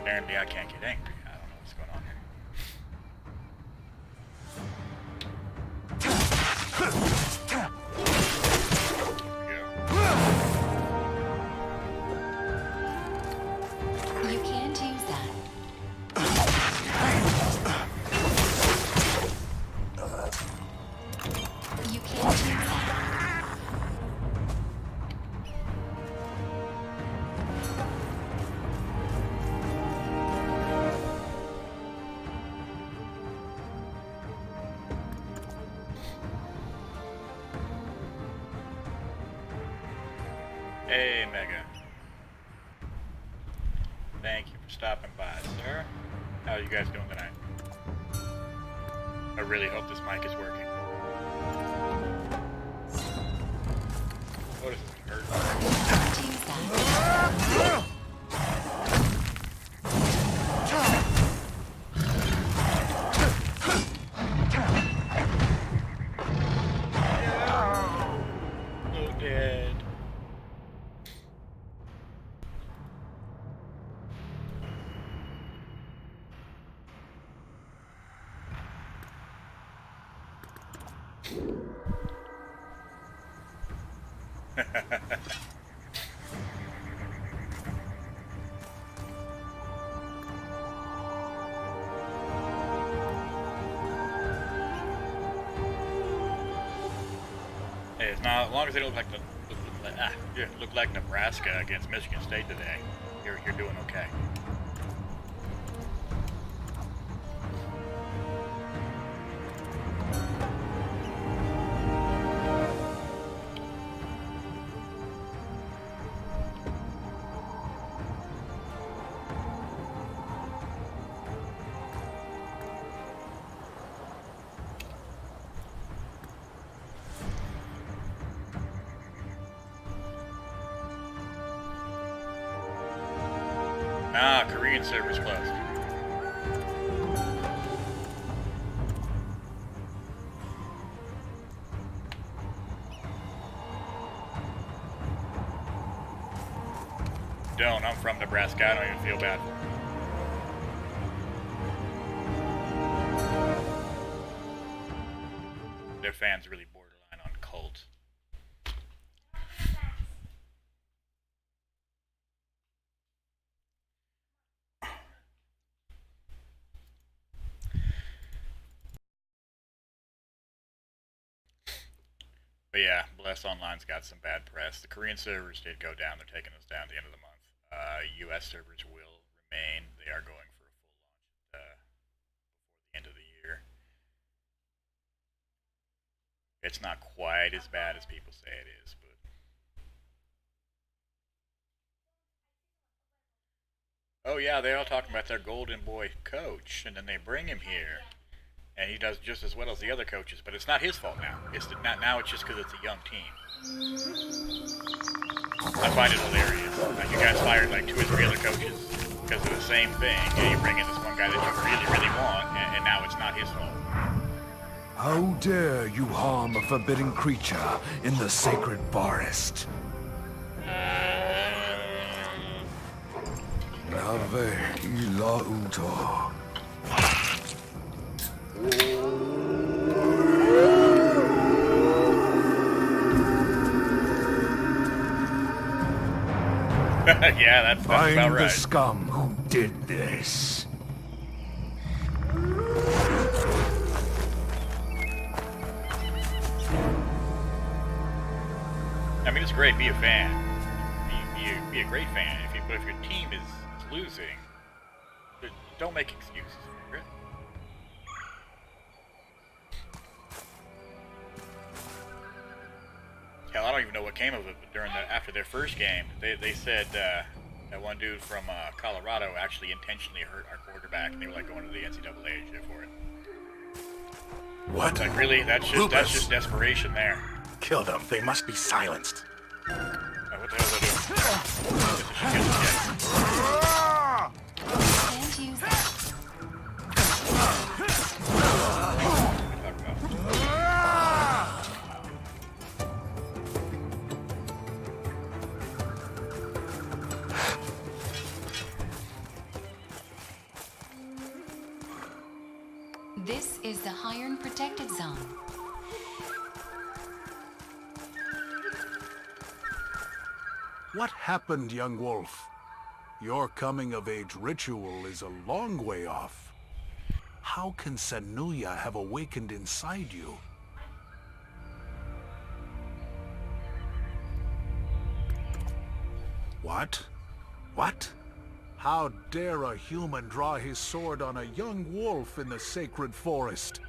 Apparently I can't get angry. I don't know what's going on here. You can't use that. You can't use that. Hey, Mega. Thank you for stopping by, sir. How are you guys doing tonight? I really hope this mic is working. What is this? Hurt? Can't use that. Oh, dead. Hey, it's not, as long as they don't look like Nebraska against Michigan State today, you're doing okay. Ah, Korean server's closed. Don't, I'm from Nebraska, I don't even feel bad. Their fans really borderline on cult. But yeah, Bless Online's got some bad press. The Korean servers did go down. They're taking us down at the end of the month. US servers will remain. They are going for a full launch before the end of the year. It's not quite as bad as people say it is, but... Oh yeah, they're all talking about their golden boy coach, and then they bring him here. And he does just as well as the other coaches, but it's not his fault now. Now it's just because it's a young team. I find it hilarious. Like, you guys fired like 2 or 3 other coaches because of the same thing, and you bring in this one guy that you really, really want, and now it's not his fault. How dare you harm a forbidden creature in the sacred forest? Nave ila uto. Yeah, that's about Find the right. scum who did this. I mean, it's great. Be a fan. Be a great fan. But if your team is losing, don't make excuses for it. Hell, I don't even know what came of it. But after their first game, they said that one dude from Colorado actually intentionally hurt our quarterback, and they were like going to the NCAA shit for it. What? Like, really? That's just desperation there. Kill them. They must be silenced. What the hell are they doing? Can't use that. This is the Iron Protected Zone. What happened, young wolf? Your coming-of-age ritual is a long way off. How can Sanuya have awakened inside you? What? What? How dare a human draw his sword on a young wolf in the sacred forest?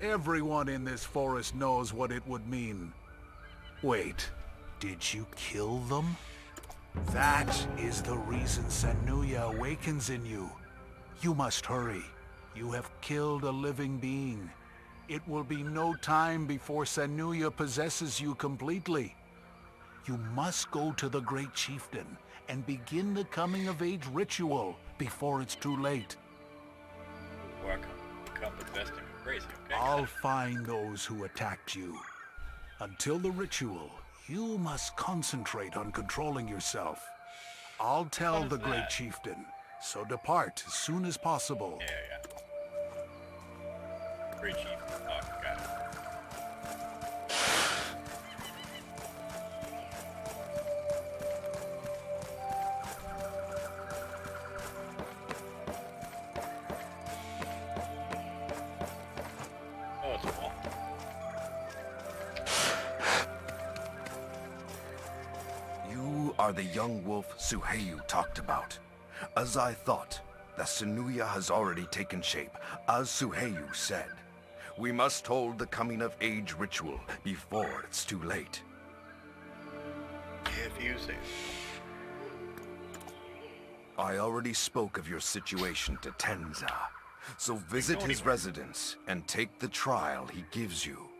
Everyone in this forest knows what it would mean. Wait, did you kill them? That is the reason Sanuya awakens in you. You must hurry. You have killed a living being. It will be no time before Sanuya possesses you completely. You must go to the Great Chieftain and begin the coming-of-age ritual before it's too late. Welcome. Become possessed and go crazy, okay? I'll find those who attacked you. Until the ritual, you must concentrate on controlling yourself. I'll tell the Great Chieftain, so depart as soon as possible. Yeah. Great chief. Oh, got it. Oh, it's a wall. You are the young wolf Suheyu talked about. As I thought, the Sanuya has already taken shape, as Suheyu said. We must hold the coming-of-age ritual before it's too late. If you say I already spoke of your situation to Tenza, so visit his residence and take the trial he gives you.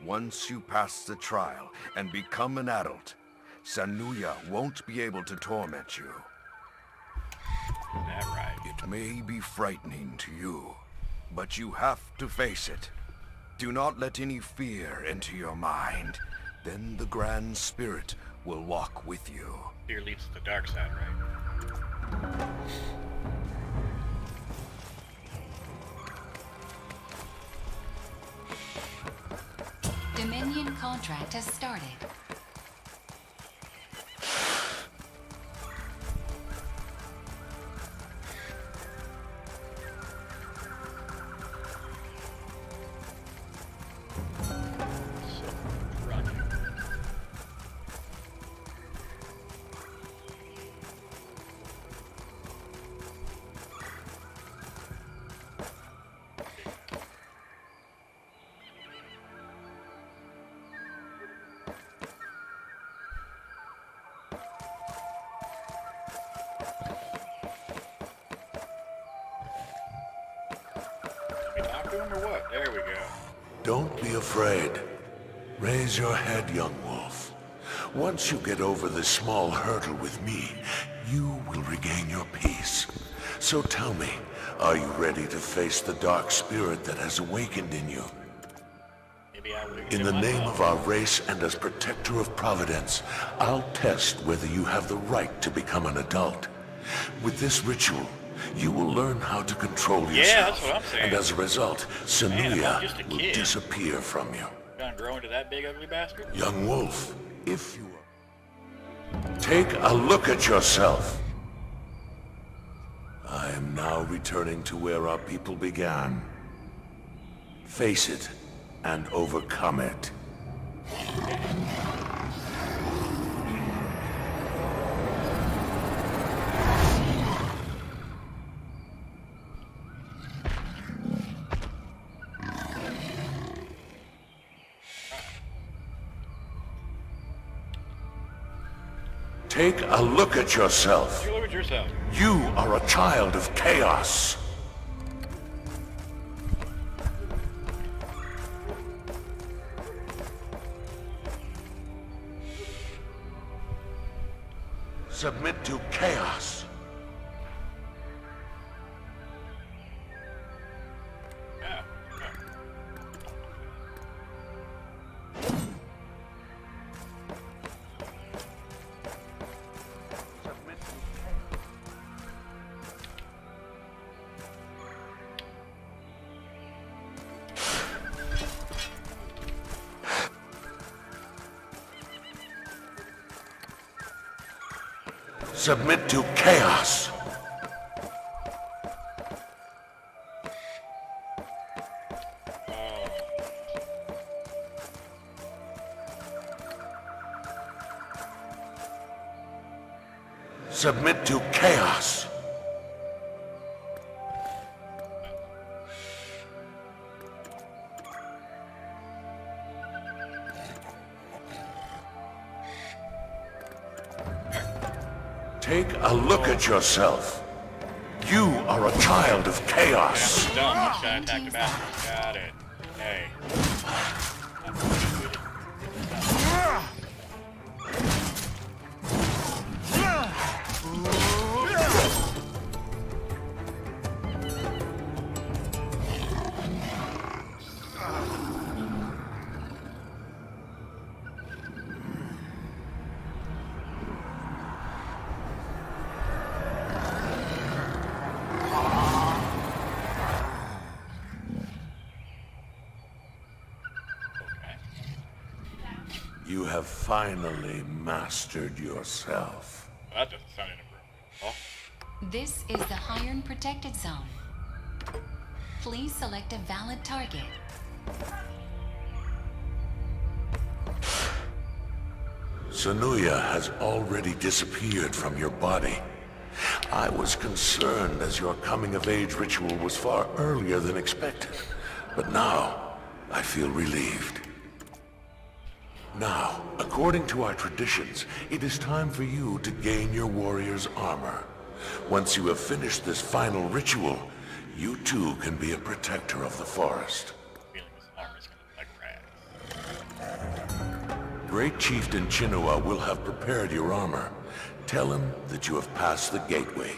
Once you pass the trial and become an adult, Sanuya won't be able to torment you. Is that right? It may be frightening to you, but you have to face it. Do not let any fear enter your mind. Then the Grand Spirit will walk with you. Fear leads to the dark side, right? Dominion contract has started. We talk to him or what? There we go. Don't be afraid. Raise your head, young wolf. Once you get over this small hurdle with me, you will regain your peace. So tell me, are you ready to face the dark spirit that has awakened in you? In the name of our race and as protector of Providence, I'll test whether you have the right to become an adult. With this ritual, you will learn how to control yourself. Yeah, that's what I'm saying. And as a result, Man, if I'm Sanuya just a will kid. disappear from you. Gonna grow into that big ugly bastard? Young wolf, if you are... Take a look at yourself. I am now returning to where our people began. Face it and overcome it. Take a look at yourself. You look at yourself. You are a child of chaos. Submit to chaos. Yeah. Submit to chaos. Submit to chaos. Take a look at yourself. You are a child of chaos. Dumb. This guy attacked the bastard. Got it. Hey. You have finally mastered yourself. That doesn't sound inappropriate. Oh. This is the Hiron Protected Zone. Please select a valid target. Sanuya has already disappeared from your body. I was concerned as your coming-of-age ritual was far earlier than expected. But now, I feel relieved. Now, according to our traditions, it is time for you to gain your warrior's armor. Once you have finished this final ritual, you too can be a protector of the forest. Feeling this armor's gonna look like rags. Great Chieftain Chinua will have prepared your armor. Tell him that you have passed the gateway.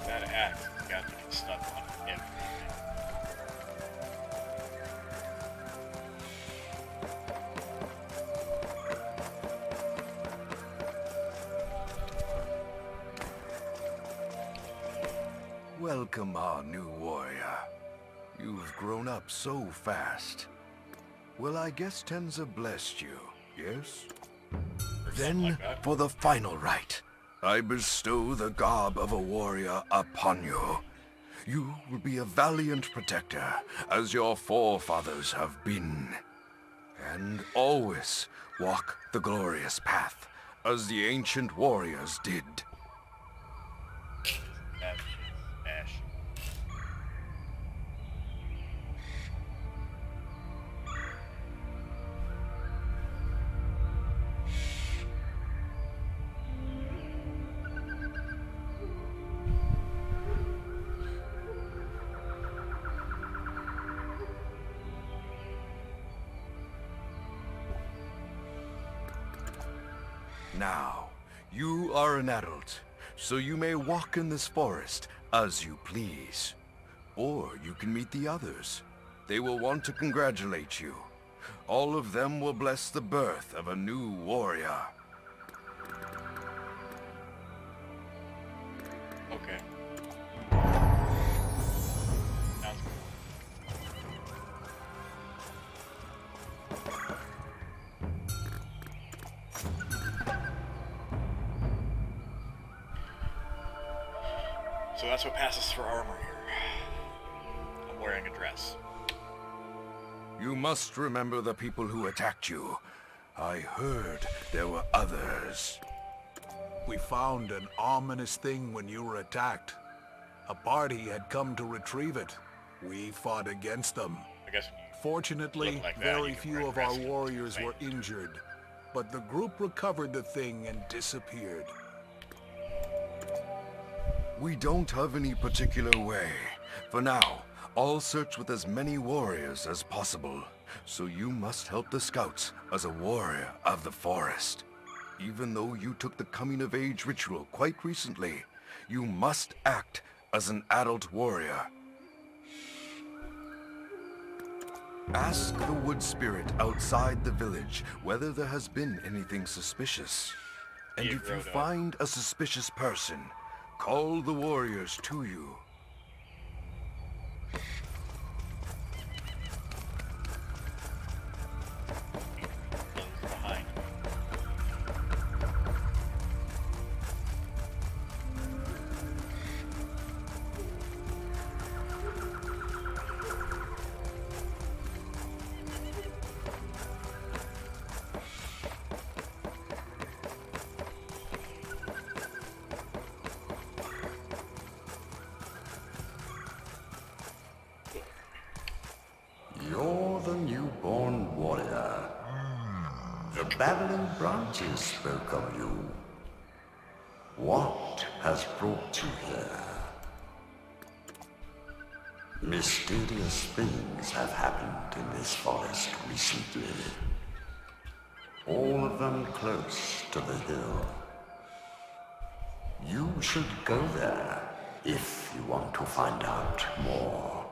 That axe has got to get stuck on him. Welcome, our new warrior. You've grown up so fast. Well, I guess Tenza blessed you, yes? Then, like that. for the final rite, I bestow the garb of a warrior upon you. You will be a valiant protector, as your forefathers have been. And always walk the glorious path, as the ancient warriors did. Ash. Now, you are an adult, so you may walk in this forest as you please. Or you can meet the others. They will want to congratulate you. All of them will bless the birth of a new warrior. Okay. Sounds good. So that's what passes for armor here. I'm wearing a dress. You must remember the people who attacked you. I heard there were others. We found an ominous thing when you were attacked. A party had come to retrieve it. We fought against them. I guess Fortunately, look like that, very you can few wear of our dress warriors same. were injured. But the group recovered the thing and disappeared. We don't have any particular way. For now, I'll search with as many warriors as possible. So you must help the scouts as a warrior of the forest. Even though you took the coming-of-age ritual quite recently, you must act as an adult warrior. Ask the wood spirit outside the village whether there has been anything suspicious. And You if you wrote up. find a suspicious person, call the warriors to you. Close behind me. You're the newborn warrior. The babbling branches spoke of you. What has brought you here? Mysterious things have happened in this forest recently. All of them close to the hill. You should go there if you want to find out more.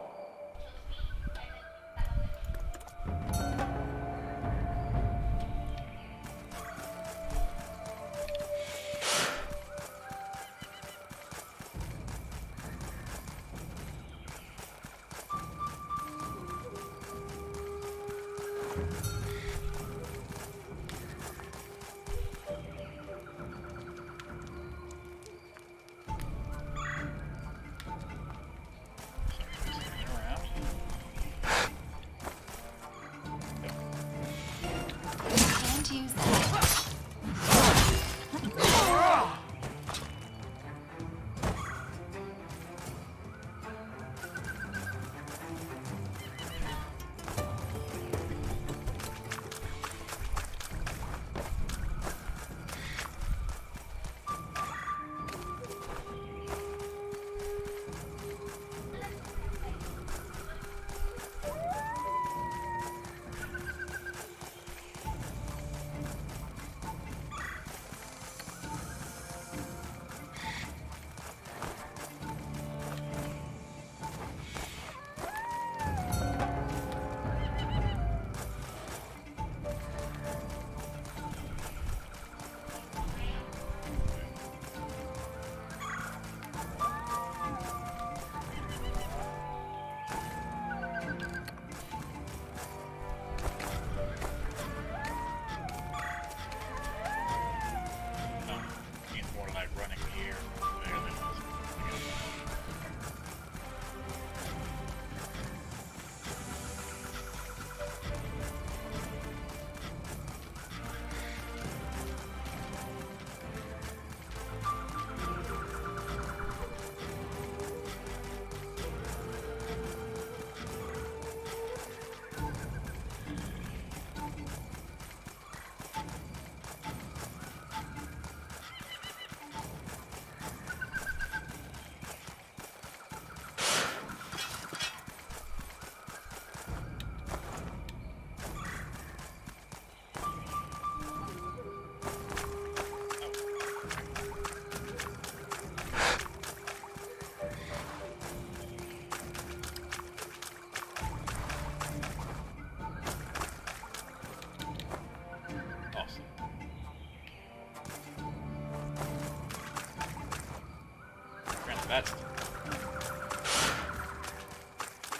That's...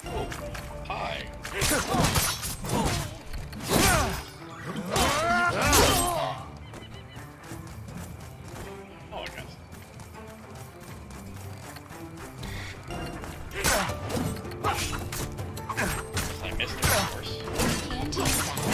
Oh, hi. Oh, I got I missed it, of course. Can't take that.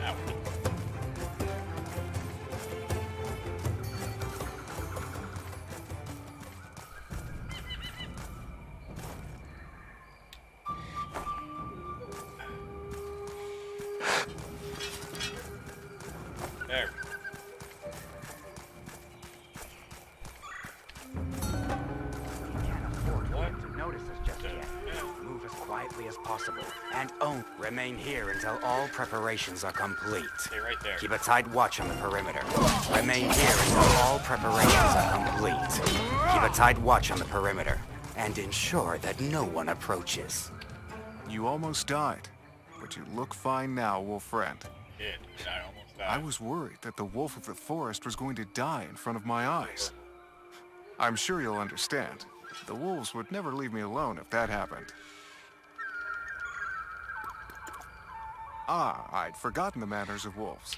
Ow. There. To notice us just yet. Move as quietly as possible, and remain here until all preparations are complete. Stay right there. Keep a tight watch on the perimeter. Remain here until all preparations are complete. Keep a tight watch on the perimeter, and ensure that no one approaches. You almost died, but you look fine now, wolf friend. Did. I almost died. I was worried that the wolf of the forest was going to die in front of my eyes. I'm sure you'll understand. The wolves would never leave me alone if that happened. Ah, I'd forgotten the manners of wolves.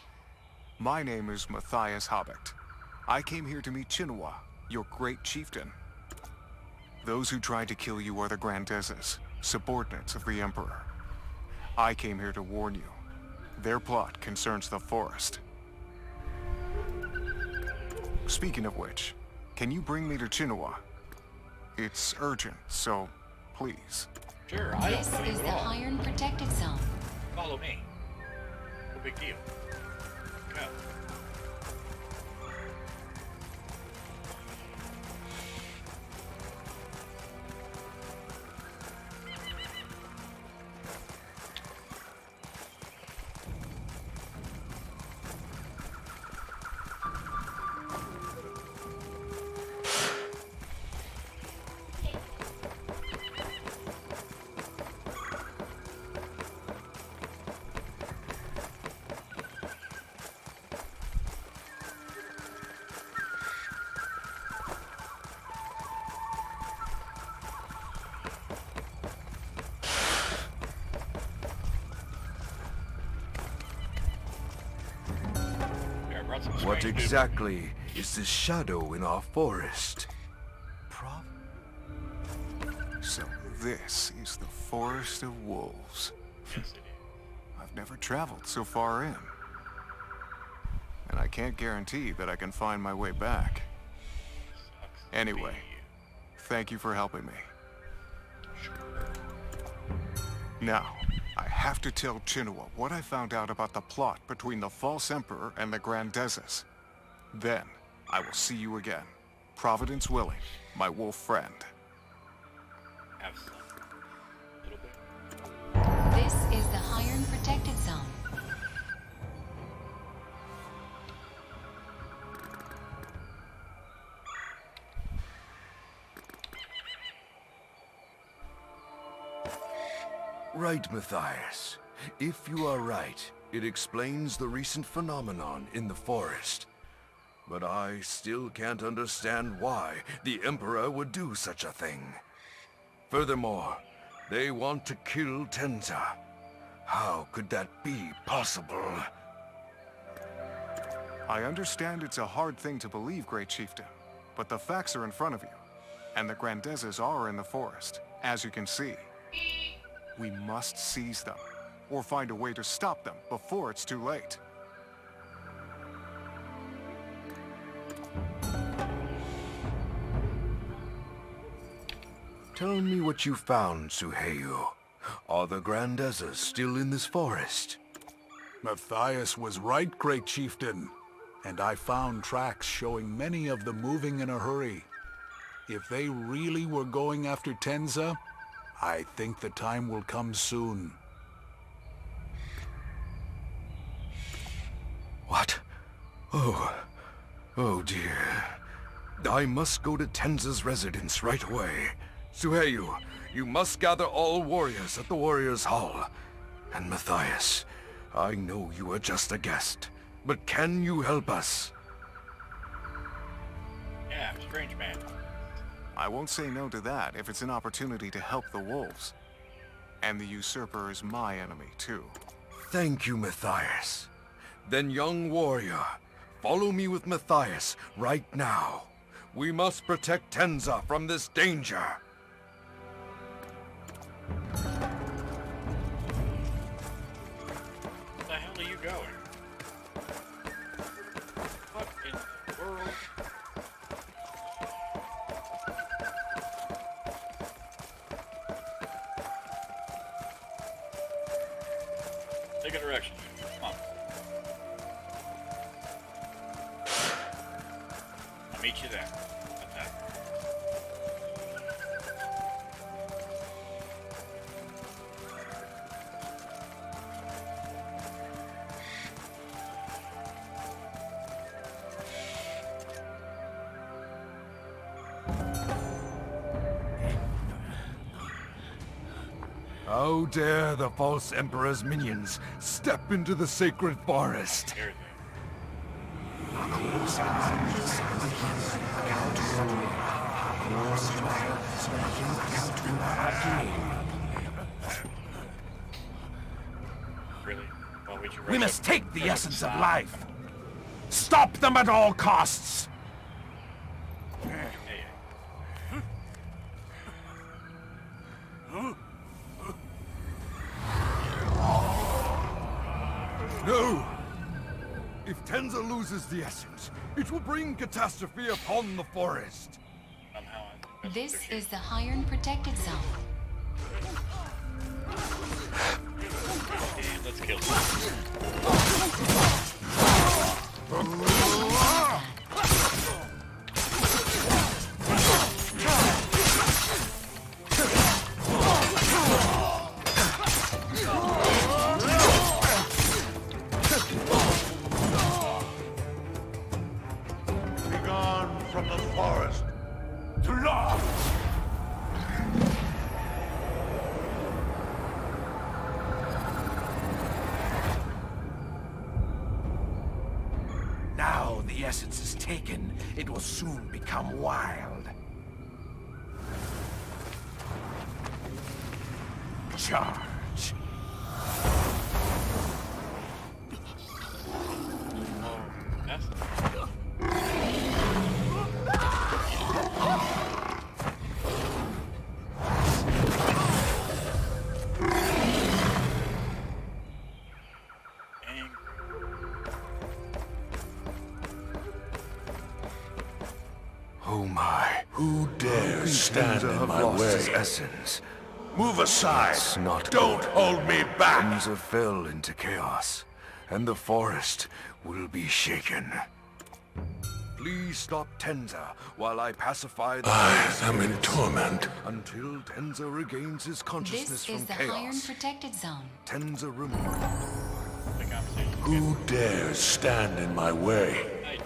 My name is Matthias Habicht. I came here to meet Chinua, your great chieftain. Those who tried to kill you are the Grandezes, subordinates of the Emperor. I came here to warn you. Their plot concerns the forest. Speaking of which, can you bring me to Chinua? It's urgent, so please. Sure, I don't This know you is at the all. Iron Protected Zone. Follow me. No big deal. Go. Here, I brought some What strange people. exactly is this shadow in our forest? So this is the Forest of Wolves. Yes, it is. I've never traveled so far in. And I can't guarantee that I can find my way back. Sucks to Anyway, be thank you for helping me. Now, I have to tell Chinua what I found out about the plot between the false emperor and the Grandezes. Then, I will see you again. Providence willing, my wolf friend. Have some. A little bit. This is the Iron Protected Zone. Right, Matthias. If you are right, it explains the recent phenomenon in the forest. But I still can't understand why the Emperor would do such a thing. Furthermore, they want to kill Tenza. How could that be possible? I understand it's a hard thing to believe, Great Chieftain, but the facts are in front of you, and the Grandezes are in the forest, as you can see. We must seize them, or find a way to stop them before it's too late. Tell me what you found, Suheyu. Are the Grandezes still in this forest? Matthias was right, Great Chieftain. And I found tracks showing many of them moving in a hurry. If they really were going after Tenza, I think the time will come soon. What? Oh dear. I must go to Tenza's residence right away. Suheyu, you must gather all warriors at the Warriors' Hall. And Matthias, I know you are just a guest, but can you help us? Yeah, strange man. I won't say no to that if it's an opportunity to help the wolves. And the usurper is my enemy, too. Thank you, Matthias. Then, young warrior, follow me with Matthias right now. We must protect Tenza from this danger. Where the hell are you going? What in the world? Take a direction. Come on. I'll meet you there. That's that. How dare the false Emperor's minions step into the sacred forest? Everything. Really? Well, We must take the essence of life. Stop them at all costs. No! If Tenza loses the essence, it will bring catastrophe upon the forest. Somehow I think that's what This they're shooting. is the Iron Protected Zone. And let's kill them. Begone from the forest. To law. Now the essence is taken, it will soon become wild. Charge. That's angry. Oh my. Who dares stand Tenza in have my lost way? his essence. Move aside. It's not Don't good. hold me back. Tenza fell into chaos, and the forest will be shaken. Please stop Tenza while I pacify the I forest am in spirits. torment. Until Tenza regains his consciousness This is from the Iron chaos. Protected Zone. Tenza removed. The conversation. Who dares stand in my way? I do.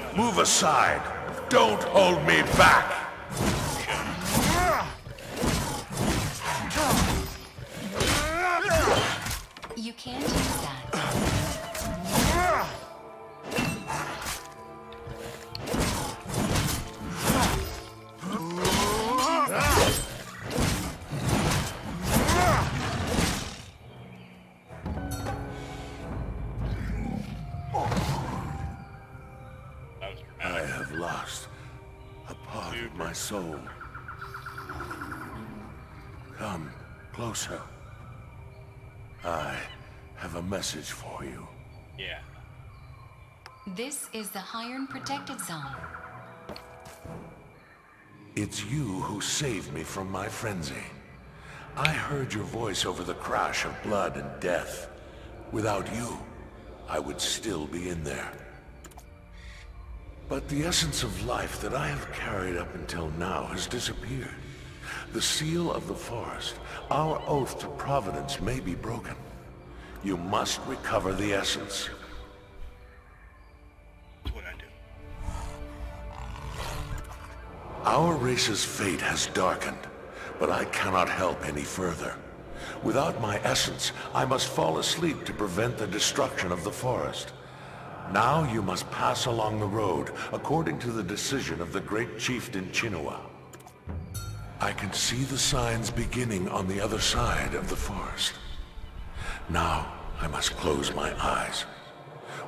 Shut Move aside. Don't hold me back. You can't use that. That was I dramatic. have lost a part of my soul. Come closer. I have a message for you. Yeah. This is the Iron Protected Zone. It's you who saved me from my frenzy. I heard your voice over the crash of blood and death. Without you, I would still be in there. But the essence of life that I have carried up until now has disappeared. The seal of the forest, our oath to Providence, may be broken. You must recover the essence. That's what I do. Our race's fate has darkened. but I cannot help any further. Without my essence, I must fall asleep to prevent the destruction of the forest. Now you must pass along the road, according to the decision of the great chieftain Chinua. I can see the signs beginning on the other side of the forest. Now, I must close my eyes.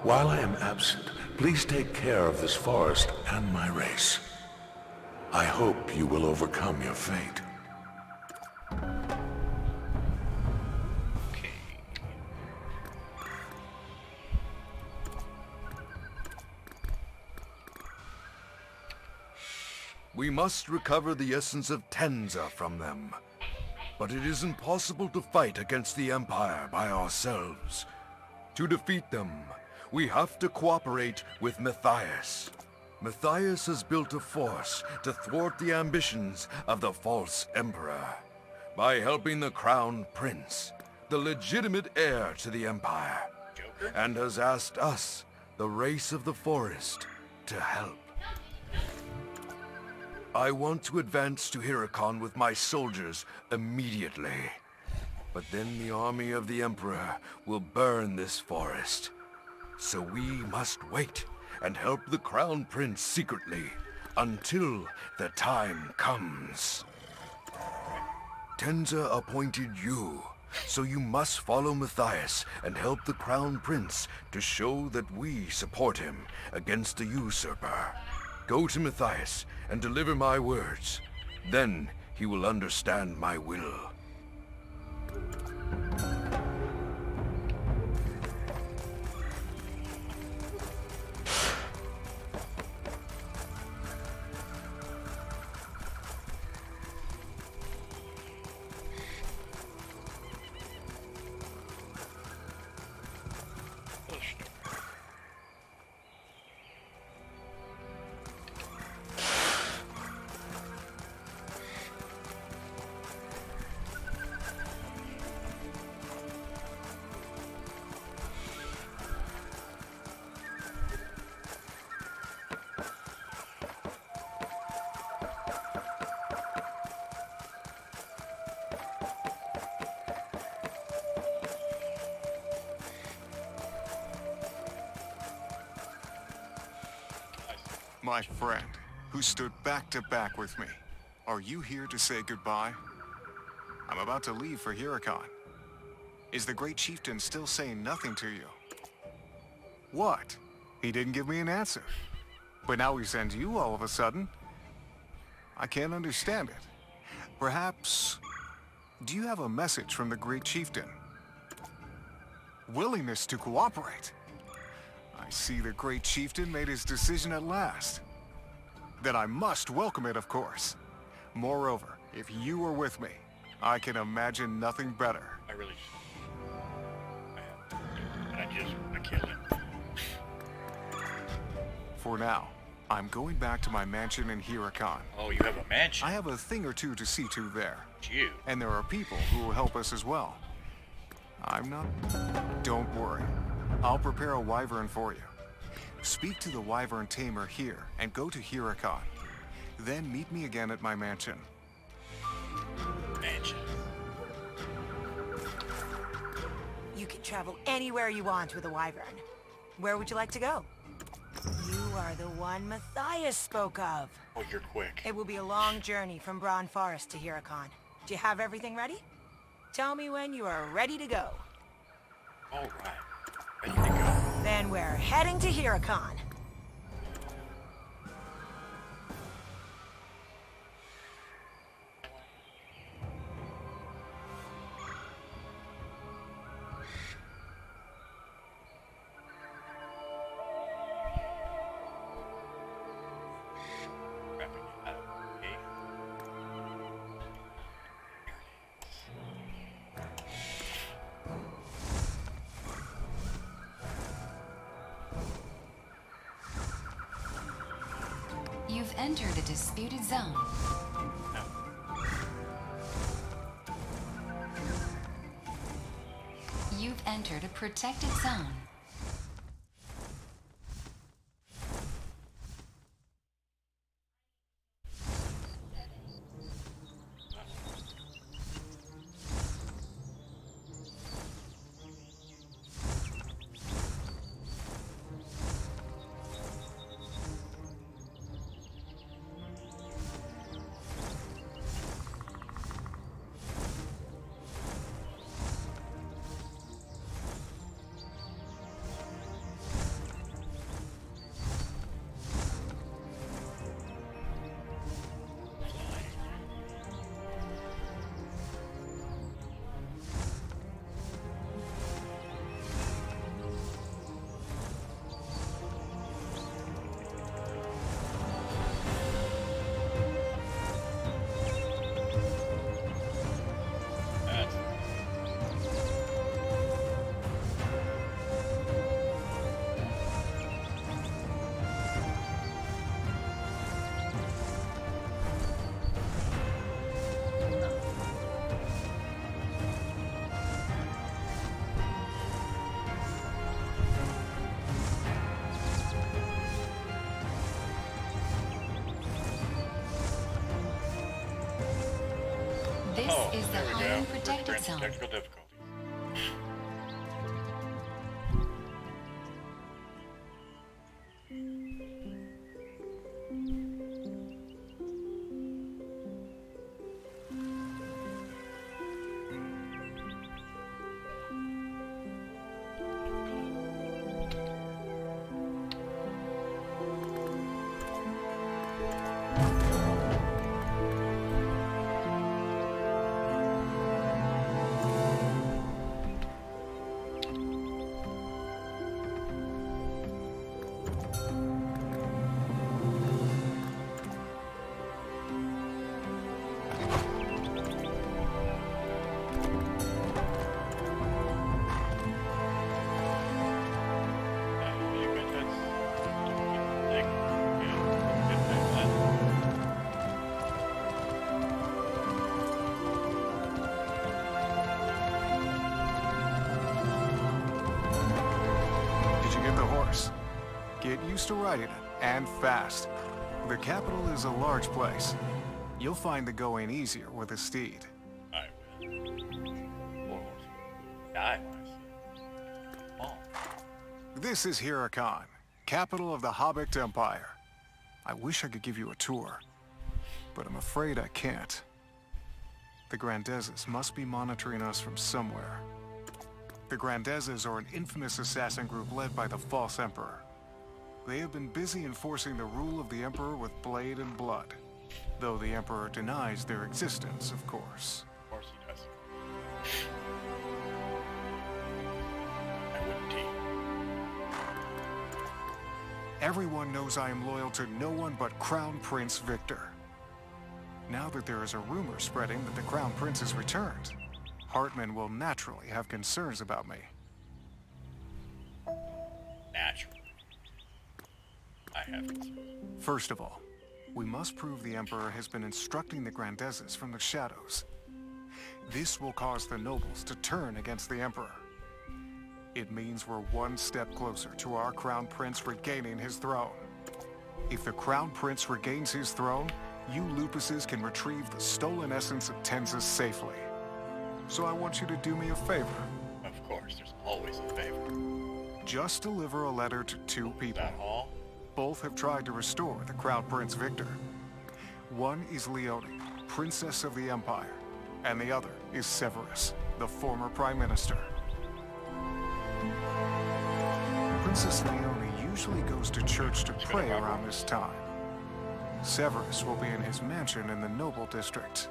While I am absent, please take care of this forest and my race. I hope you will overcome your fate. Okay. We must recover the essence of Tenza from them. But it is impossible to fight against the Empire by ourselves. To defeat them, we have to cooperate with Matthias. Matthias has built a force to thwart the ambitions of the false Emperor by helping the Crown Prince, the legitimate heir to the Empire, Joker? and has asked us, the race of the forest, to help. I want to advance to Hiracon with my soldiers immediately. But then the army of the Emperor will burn this forest. So we must wait and help the Crown Prince secretly until the time comes. Tenza appointed you, so you must follow Matthias and help the Crown Prince to show that we support him against the usurper. Go to Matthias and deliver my words. Then he will understand my will. My friend, who stood back to back with me, are you here to say goodbye? I'm about to leave for Hiracon. Is the great chieftain still saying nothing to you? What? He didn't give me an answer. But now he sends you all of a sudden? I can't understand it. Perhaps... do you have a message from the great chieftain? Willingness to cooperate? I see the great chieftain made his decision at last. Then I must welcome it, of course. Moreover, if you are with me, I can imagine nothing better. I really just... I killed him. For now, I'm going back to my mansion in Hiracon. Oh, you have a mansion? I have a thing or two to see to there. You. And there are people who will help us as well. I'm not... Don't worry. I'll prepare a wyvern for you. Speak to the wyvern tamer here and go to Hiracon. Then meet me again at my mansion. Mansion. You can travel anywhere you want with a wyvern. Where would you like to go? You are the one Matthias spoke of. Oh, you're quick. It will be a long journey from Braun Forest to Hiracon. Do you have everything ready? Tell me when you are ready to go. All right. Ready to go. Then we're heading to Hiracon. Wrapping it up. Okay. You've entered a disputed zone. You've entered a protected zone. This Oh, is the there we highly go. We're protected experiencing zone. technical difficulties. You good? Did you get the horse? Get used to riding it, and fast. The capital is a large place. You'll find the going easier with a steed. I will. Or die when I see it. Oh. This is Huracan, capital of the Hobbit Empire. I wish I could give you a tour, but I'm afraid I can't. The Grandezes must be monitoring us from somewhere. The Grandezes are an infamous assassin group led by the false emperor. They have been busy enforcing the rule of the emperor with blade and blood, though the emperor denies their existence, of course. Of course he does. I wouldn't team. Everyone knows I am loyal to no one but Crown Prince Victor. Now that there is a rumor spreading that the Crown Prince has returned, Hartman will naturally have concerns about me. Naturally. I have concerns. First of all, we must prove the Emperor has been instructing the Grandezes from the shadows. This will cause the nobles to turn against the Emperor. It means we're one step closer to our Crown Prince regaining his throne. If the Crown Prince regains his throne, you Lupuses can retrieve the stolen essence of Tenza safely. So I want you to do me a favor. Of course, there's always a favor. Just deliver a letter to two Is people. that all? Both have tried to restore the Crown Prince Victor. One is Leone, Princess of the Empire, and the other is Severus, the former Prime Minister. Princess Leone usually goes to church to pray around this time. Severus will be in his mansion in the Noble District.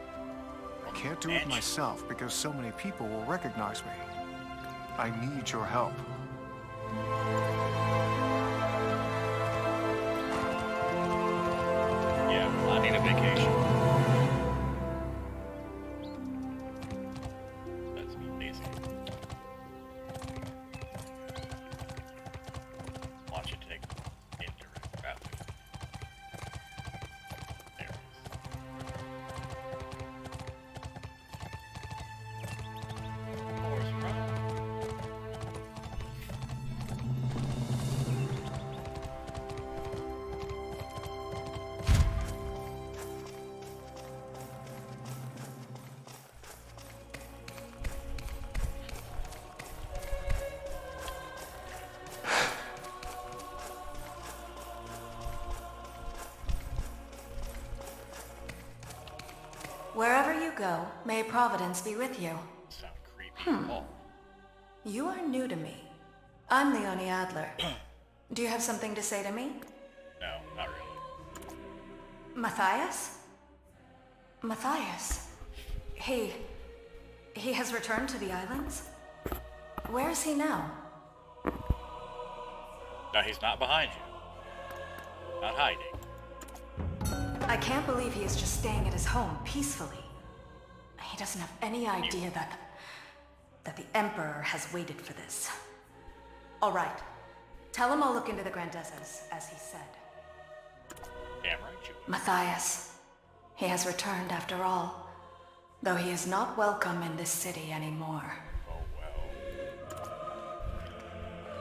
I can't do it myself because so many people will recognize me. I need your help. Yeah, I need a vacation. That's amazing. Watch it take indirect route. There it is. Horse run. Wherever you go, may Providence be with you. Sound creepy at all. You are new to me. I'm Leonie Adler. Do you have something to say to me? No, not really. Matthias? Matthias? He has returned to the islands? Where is he now? No, he's not behind you. Not hiding. I can't believe he is just staying at his home peacefully. He doesn't have any idea that the Emperor has waited for this. All right. Tell him I'll look into the Grandezes, as he said. Damn right you would. Matthias. He has returned after all, though he is not welcome in this city anymore. Oh well.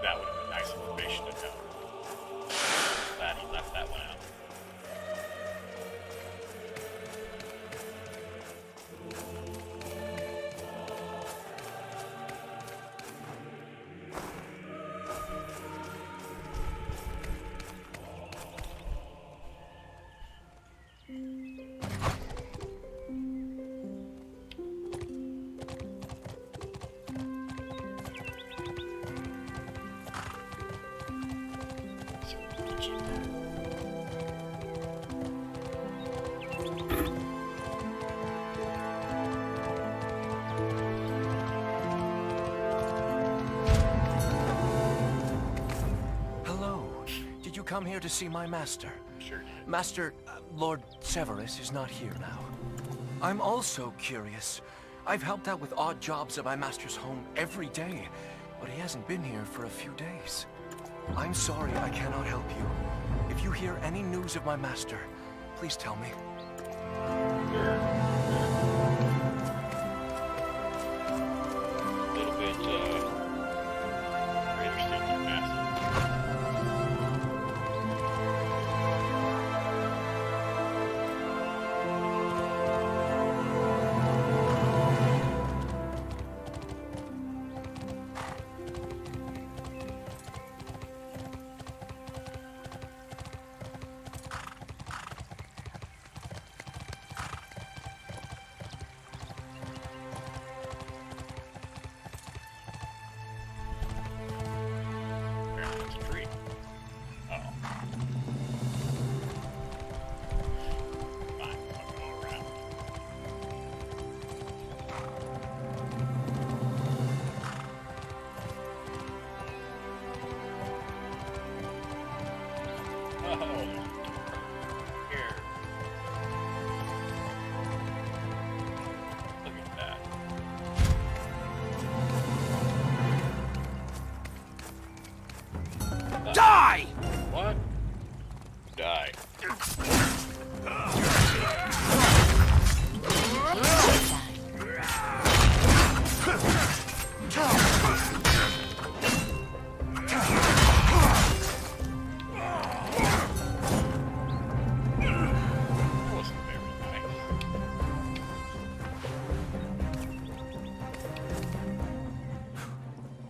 That would have been nice information to know. Glad he left that one out. Come here to see my master. Sure. Master, Lord Severus is not here now. I'm also curious. I've helped out with odd jobs at my master's home every day, but he hasn't been here for a few days. I'm sorry I cannot help you. If you hear any news of my master, please tell me. Sure. A little bit, very interested in your master. Die! What? Die.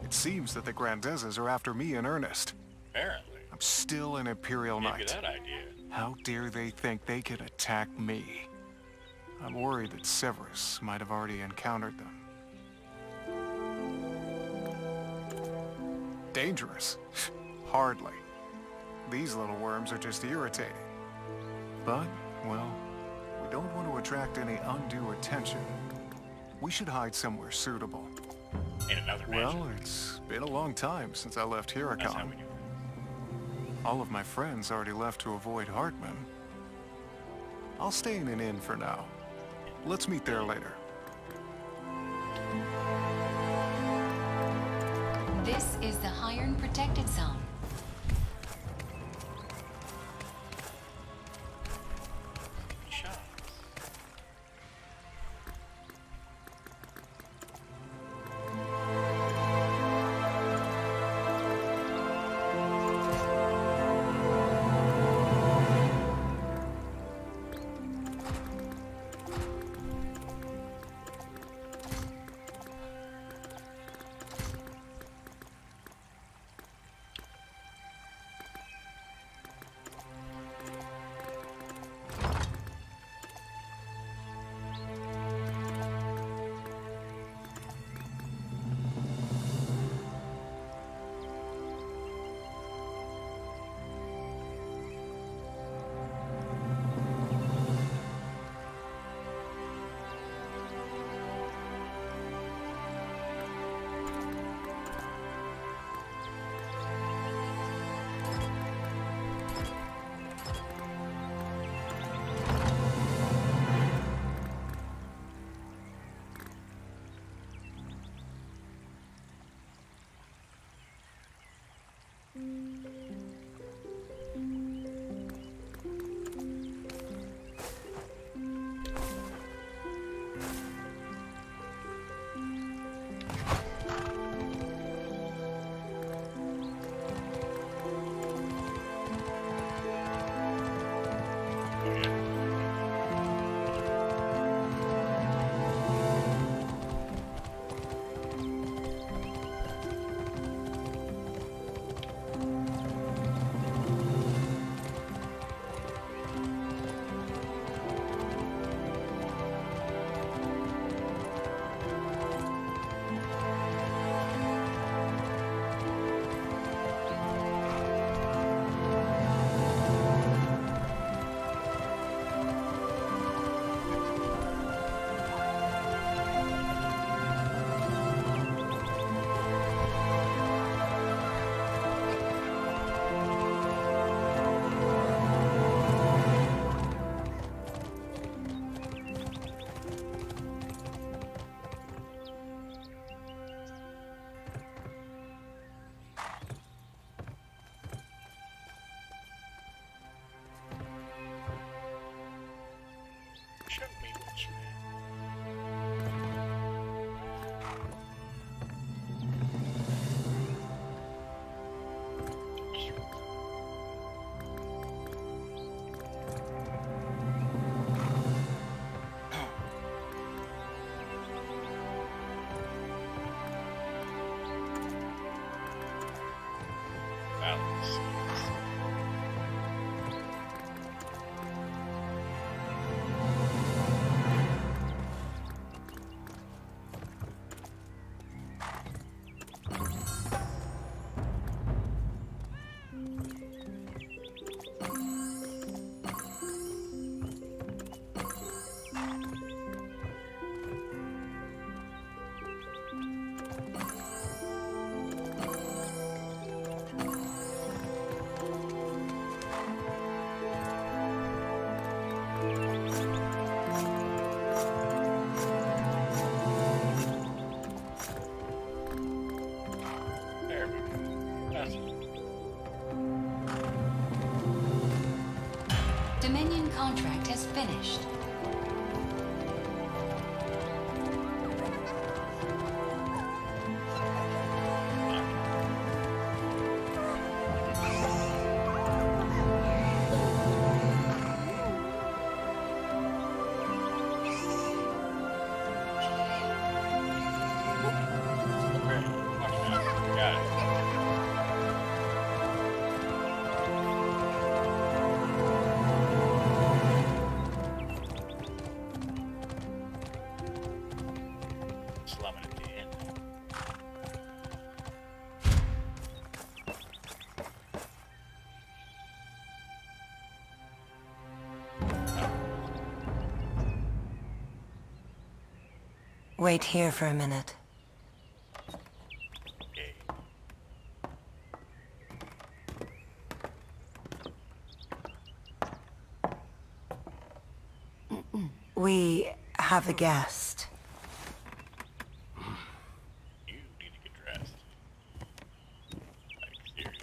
It seems that the Grandezas are after me in earnest. Apparently. I'm still an Imperial Gave you Knight. that idea. How dare they think they can attack me? I'm worried that Severus might have already encountered them. Dangerous? Hardly. These little worms are just irritating. But, well, we don't want to attract any undue attention. We should hide somewhere suitable. In another mansion. Well, it's been a long time since I left That's how Huracan. we do it. All of my friends already left to avoid Hartman. I'll stay in an inn for now. Let's meet there later. This is the Iron Protected Zone. Shots. finished. Slumming at the end. Wait here for a minute. Okay. We have a guest. You need to get dressed. Like, serious.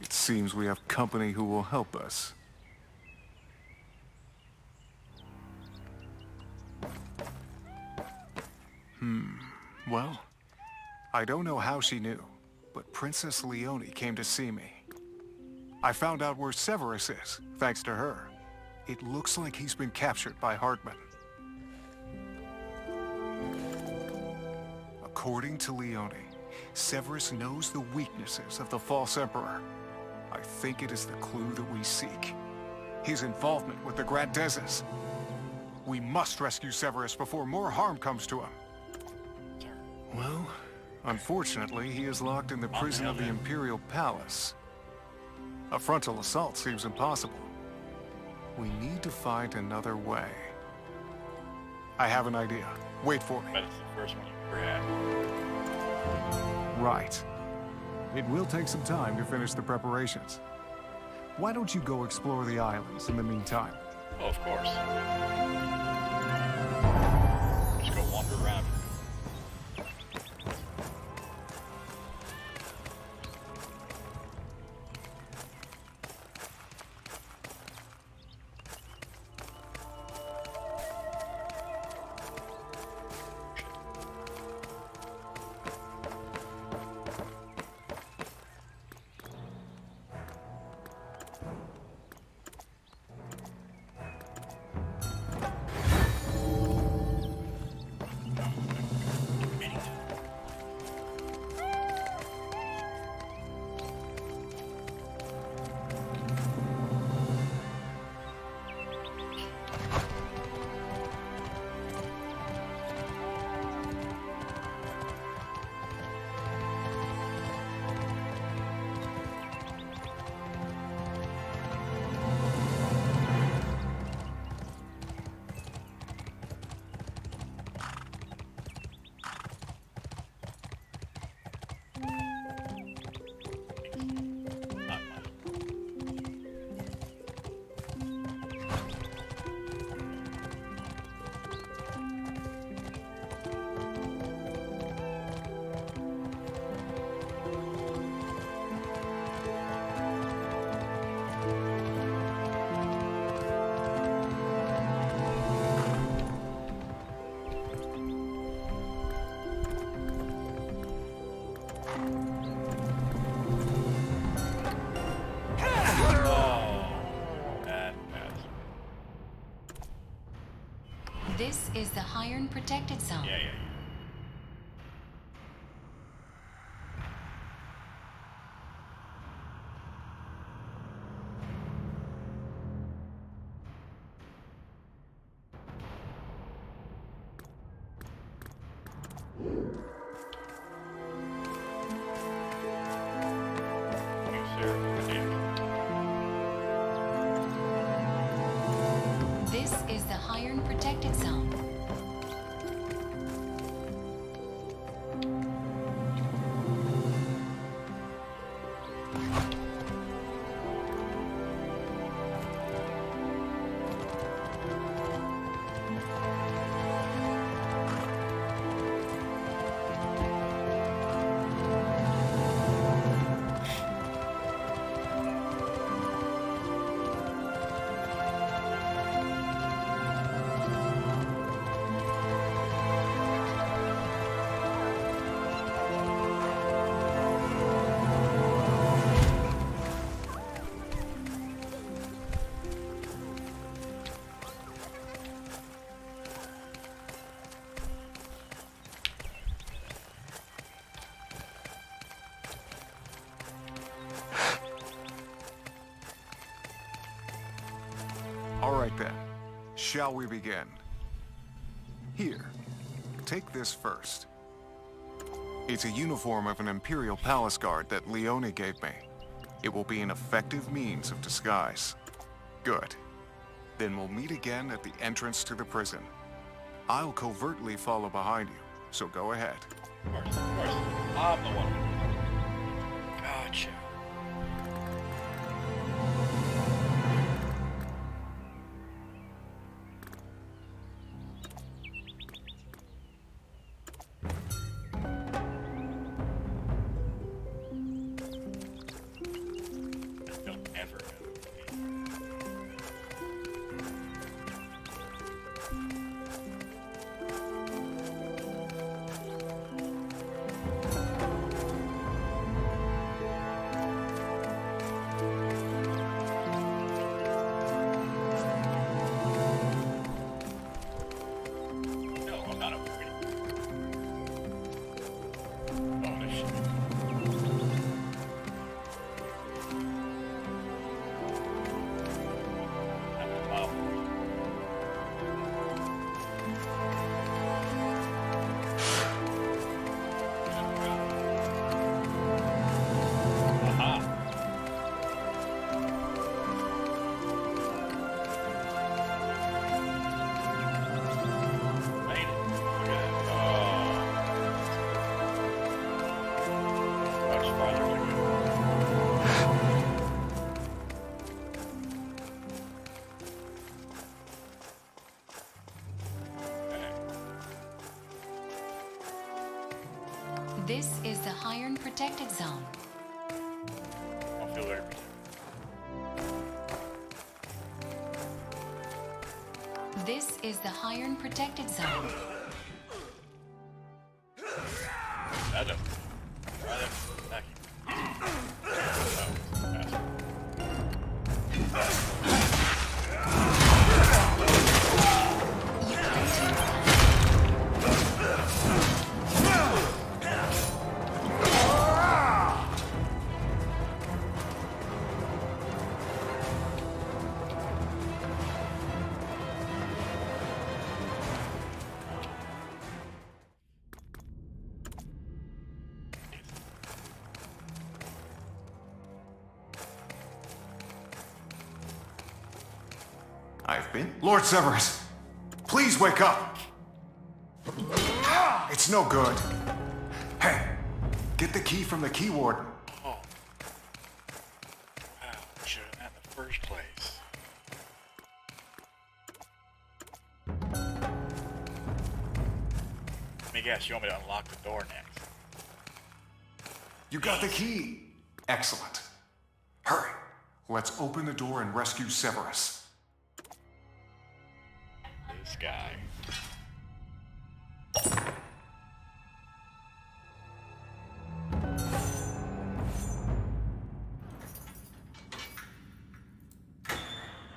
It seems we have company who will help us. Well, I don't know how she knew, but Princess Leone came to see me. I found out where Severus is, thanks to her. It looks like he's been captured by Hartman. According to Leone, Severus knows the weaknesses of the false emperor. I think it is the clue that we seek. His involvement with the Grandezes. We must rescue Severus before more harm comes to him. Well, unfortunately, he is locked in the prison of the Imperial Palace. A frontal assault seems impossible. We need to find another way. I have an idea. Wait for me. But it's the first one you've ever had. Right. It will take some time to finish the preparations. Why don't you go explore the islands in the meantime? Oh, of course. Just go wander around. This is the Iron Protected Zone. Yeah. This is the Iron Protected Zone. All right then. Shall we begin? Here, take this first. It's a uniform of an Imperial Palace Guard that Leone gave me. It will be an effective means of disguise. Good. Then we'll meet again at the entrance to the prison. I'll covertly follow behind you, so go ahead. Of course. I'm the one. Gotcha. They'll never know. No, I'm not afraid. Oh, this shit. Wow. Aha. Made it. Look at it. Much farther to go. This is the Iron Protected Zone. I'll feel very protected. This is the Iron Protected Zone. That doesn't. Try that. Back. You can't use that. I've been... Lord Severus! Please wake up! It's no good. Hey, get the key from the key warden. Oh. Wow, we should have done that in the first place. Let me guess, you want me to unlock the door next? You got the key. Excellent. Hurry. Let's open the door and rescue Severus. This guy.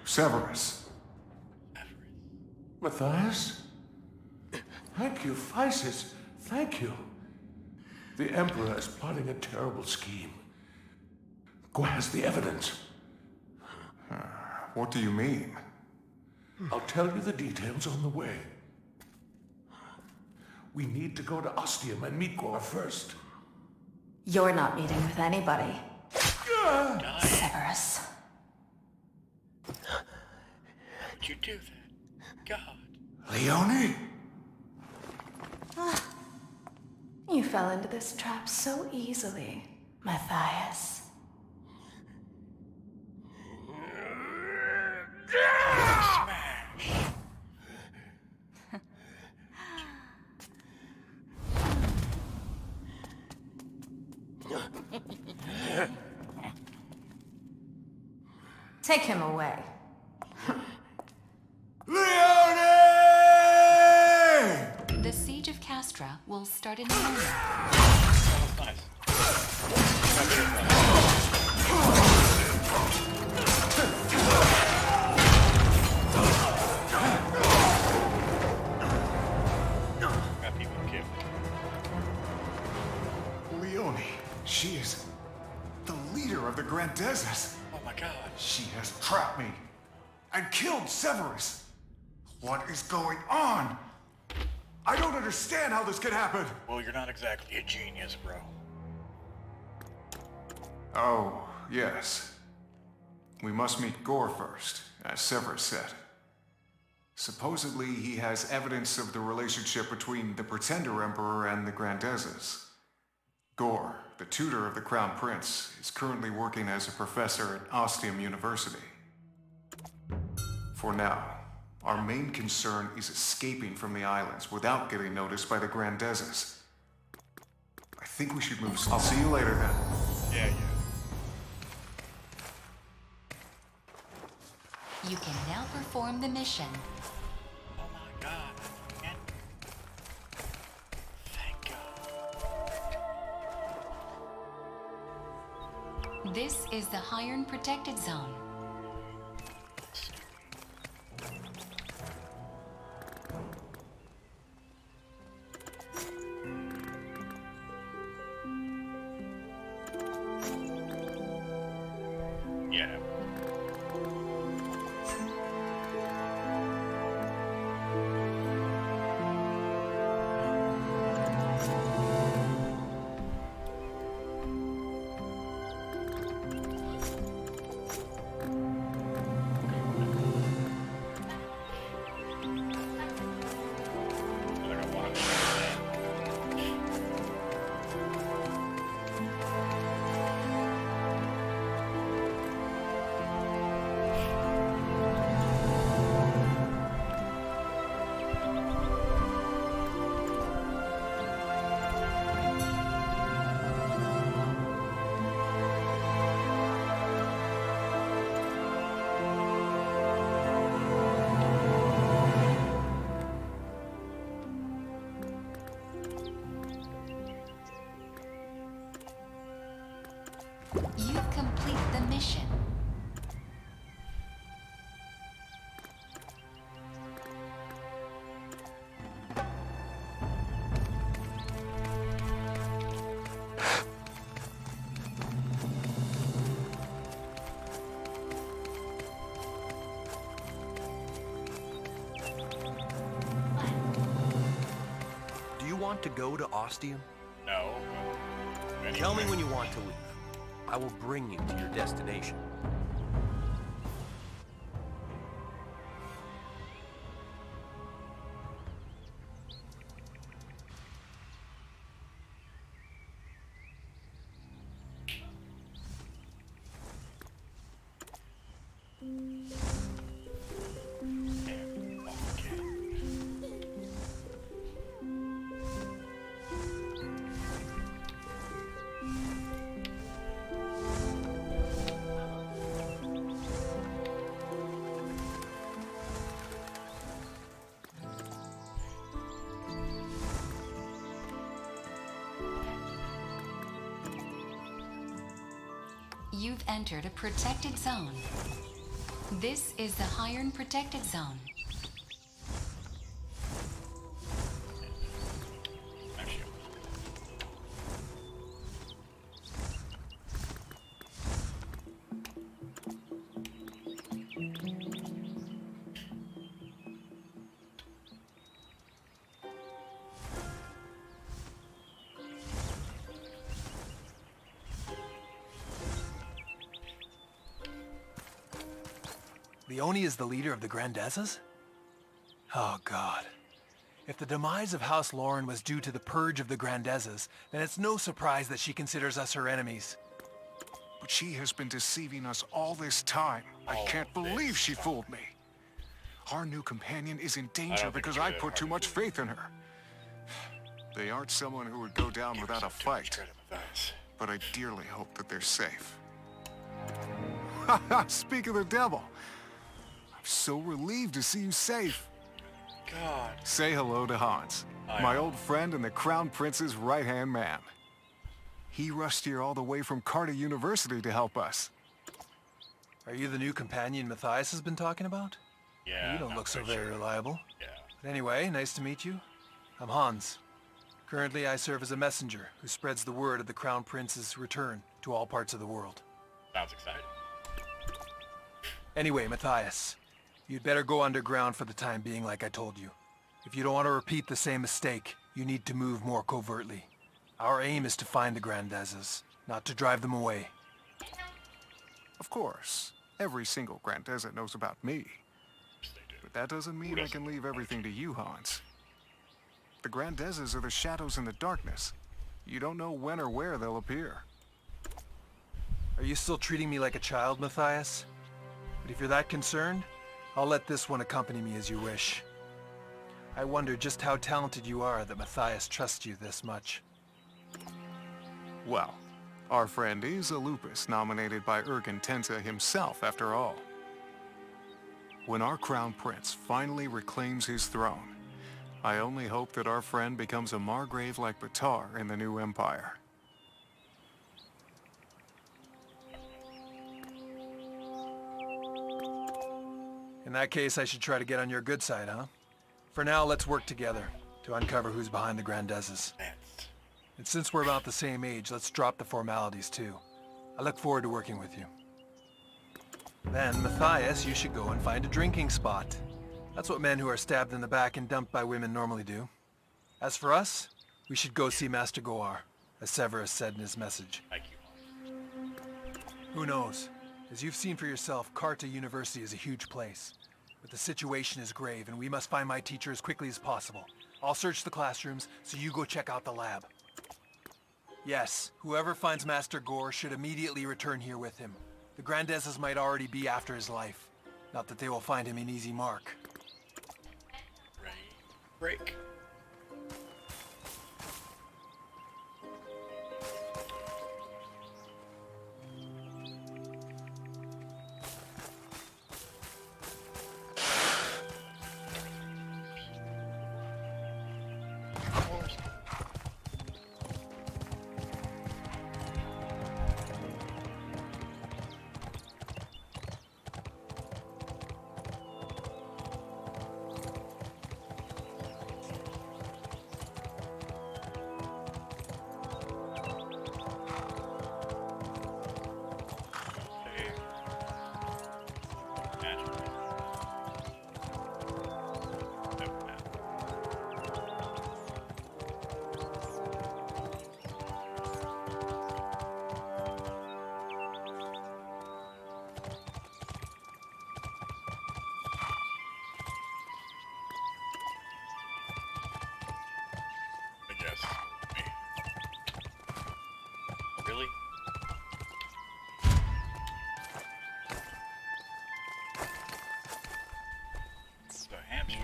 Severus. Matthias? Thank you, Physis. Thank you. The Emperor is plotting a terrible scheme. Where's the evidence? What do you mean? I'll tell you the details on the way. We need to go to Ostium and meet Gwar first. You're not meeting with anybody. Severus. How'd you do that? God. Leone? You fell into this trap so easily, Matthias. Take him away. Leone! The siege of Castra will start in a moment. That was nice. Got people killed. Leone, she is the leader of the Grandezas. Oh my god. She has trapped me. and killed Severus. What is going on? I don't understand how this could happen. Well, you're not exactly a genius, bro. Oh, yes. We must meet Gore first, as Severus said. Supposedly, he has evidence of the relationship between the Pretender Emperor and the Grandezas. Gore, the tutor of the Crown Prince, is currently working as a professor at Ostium University. For now, our main concern is escaping from the islands without getting noticed by the Grandezas. I think we should move. I'll see you later then. Yeah. You can now perform the mission. Oh my god. Thank God. This is the Iron Protected Zone. Yeah. You've completed the mission. Do you want to go to Ostium? No. Tell me when you want to leave. I will bring you to your destination. You've entered a protected zone. This is the Iron Protected Zone. Leone is the leader of the Grandezas? Oh, God. If the demise of House Lauren was due to the purge of the Grandezas, then it's no surprise that she considers us her enemies. But she has been deceiving us all this time. I can't believe she fooled me. Our new companion is in danger because I put too much faith in her. They aren't someone who would go down without a fight. But I dearly hope that they're safe. Speak of the devil. I'm so relieved to see you safe. God. Say hello to Hans, my old friend and the Crown Prince's right-hand man. He rushed here all the way from Carta University to help us. Are you the new companion Matthias has been talking about? Yeah. You don't look so very reliable. Yeah. But anyway, nice to meet you. I'm Hans. Currently, I serve as a messenger who spreads the word of the Crown Prince's return to all parts of the world. Sounds exciting. Anyway, Matthias, You'd better go underground for the time being, like I told you. If you don't want to repeat the same mistake, you need to move more covertly. Our aim is to find the Grandezas, not to drive them away. Of course. Every single Grandeza knows about me. But that doesn't mean I can leave everything to you, Hans. The Grandezas are the shadows in the darkness. You don't know when or where they'll appear. Are you still treating me like a child, Matthias? But if you're that concerned, I'll let this one accompany me as you wish. I wonder just how talented you are that Matthias trusts you this much. Well, our friend is a lupus nominated by Ergen Tenza himself, after all. When our crown prince finally reclaims his throne, I only hope that our friend becomes a Margrave like Batar in the new empire. In that case, I should try to get on your good side, huh? For now, let's work together to uncover who's behind the Grandezas. And since we're about the same age, let's drop the formalities too. I look forward to working with you. Then, Matthias, you should go and find a drinking spot. That's what men who are stabbed in the back and dumped by women normally do. As for us, we should go see Master Goar, as Severus said in his message. Thank you. Who knows? As you've seen for yourself, Carta University is a huge place. But the situation is grave, and we must find my teacher as quickly as possible. I'll search the classrooms, so you go check out the lab. Yes, whoever finds Master Goar should immediately return here with him. The Grandezas might already be after his life. Not that they will find him an easy mark. Ready? Break. Yes. Me. Really? It's a hamster.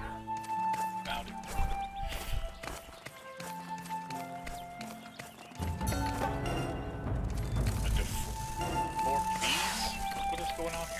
Found it. A deformed bees? What is going on here?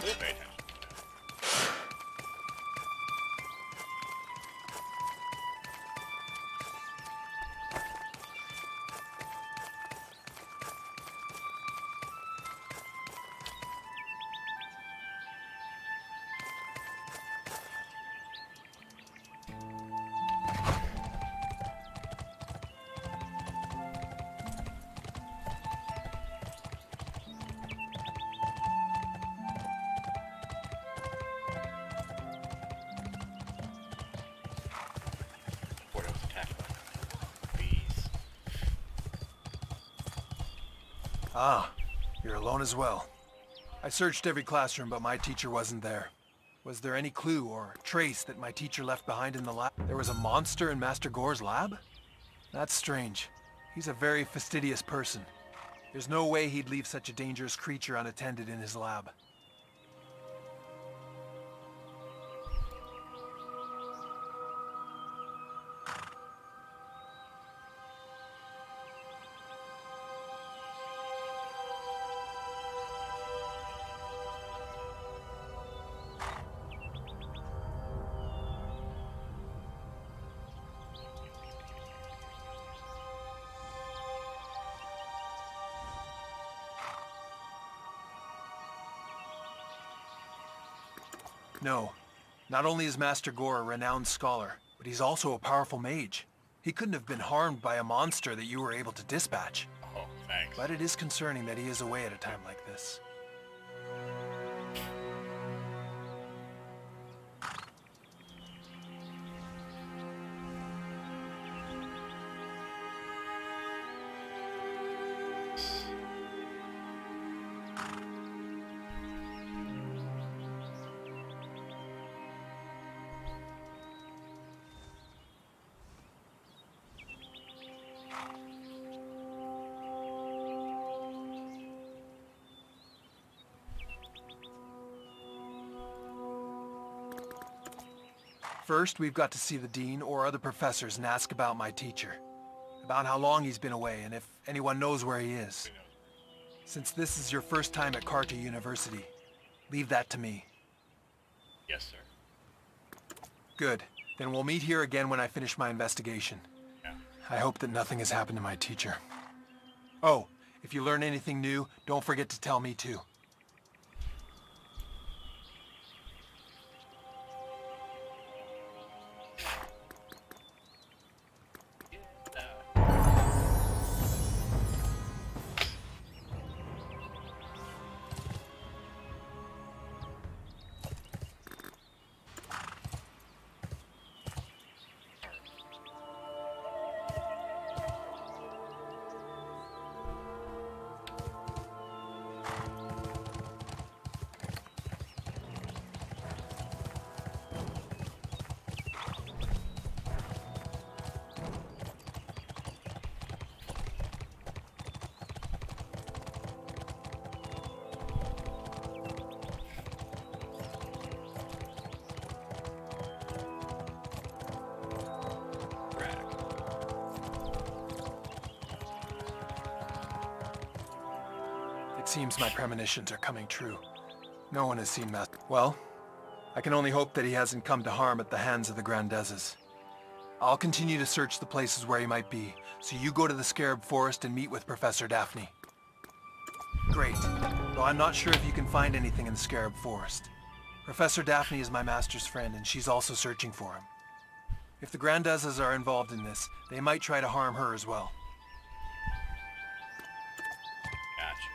Pay attention. Ah, you're alone as well. I searched every classroom, but my teacher wasn't there. Was there any clue or trace that my teacher left behind in the lab? There was a monster in Master Gore's lab? That's strange. He's a very fastidious person. There's no way he'd leave such a dangerous creature unattended in his lab. No. Not only is Master Gore a renowned scholar, but he's also a powerful mage. He couldn't have been harmed by a monster that you were able to dispatch. Oh, thanks. But it is concerning that he is away at a time like this. First, we've got to see the dean or other professors and ask about my teacher. About how long he's been away and if anyone knows where he is. Since this is your first time at Carter University, leave that to me. Yes, sir. Good. Then we'll meet here again when I finish my investigation. Yeah. I hope that nothing has happened to my teacher. Oh, if you learn anything new, don't forget to tell me too. It seems my premonitions are coming true. No one has seen Master. Well, I can only hope that he hasn't come to harm at the hands of the Grandezes. I'll continue to search the places where he might be, so you go to the Scarab Forest and meet with Professor Daphne. Great, though I'm not sure if you can find anything in the Scarab Forest. Professor Daphne is my master's friend, and she's also searching for him. If the Grandezes are involved in this, they might try to harm her as well. Gotcha.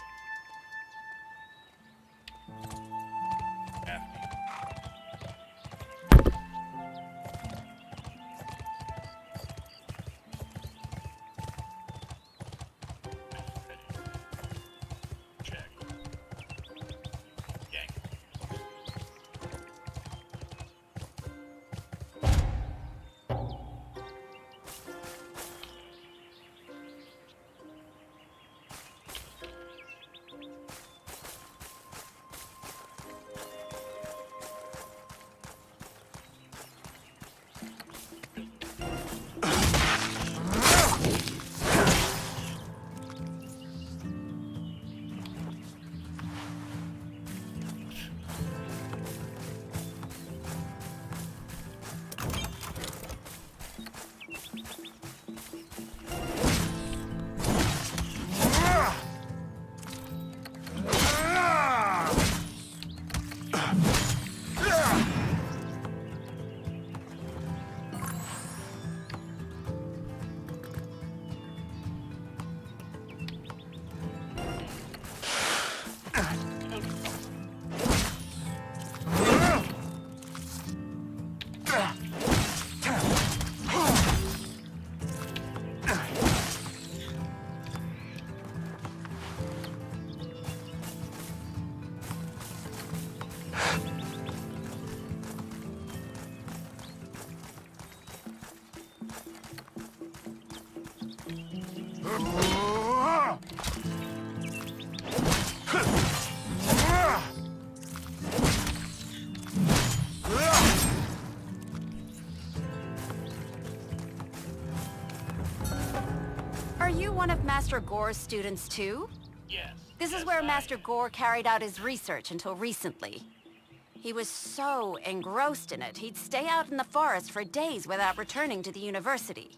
Daphne. Check. Yank. Are you one of Master Gore's students too? Yes. This yes, is where I Master am. Gore carried out his research until recently. He was so engrossed in it, he'd stay out in the forest for days without returning to the university.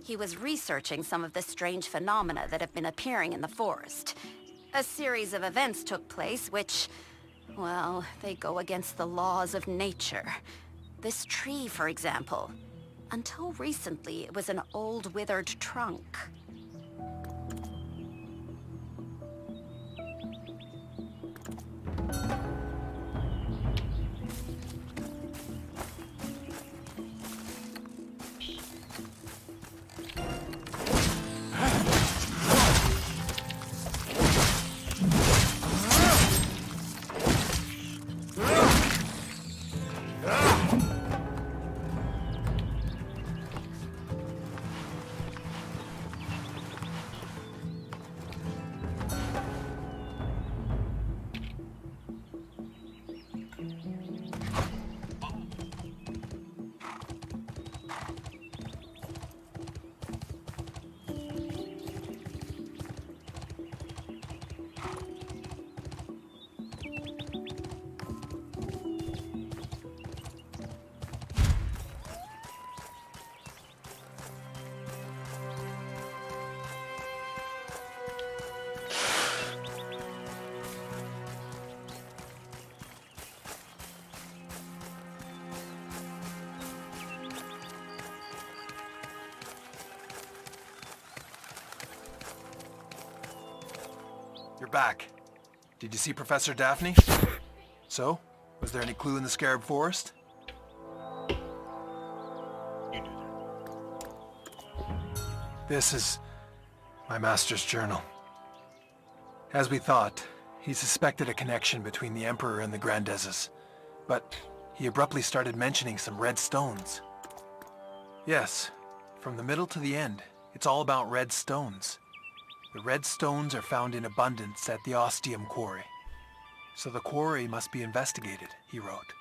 He was researching some of the strange phenomena that have been appearing in the forest. A series of events took place which, well, they go against the laws of nature. This tree, for example. Until recently, it was an old withered trunk. You're back. Did you see Professor Daphne? So, was there any clue in the Scarab Forest? You knew that. This is my master's journal. As we thought, he suspected a connection between the Emperor and the Grandezes, but he abruptly started mentioning some red stones. Yes, from the middle to the end, it's all about red stones. The red stones are found in abundance at the Ostium Quarry. So the quarry must be investigated, he wrote.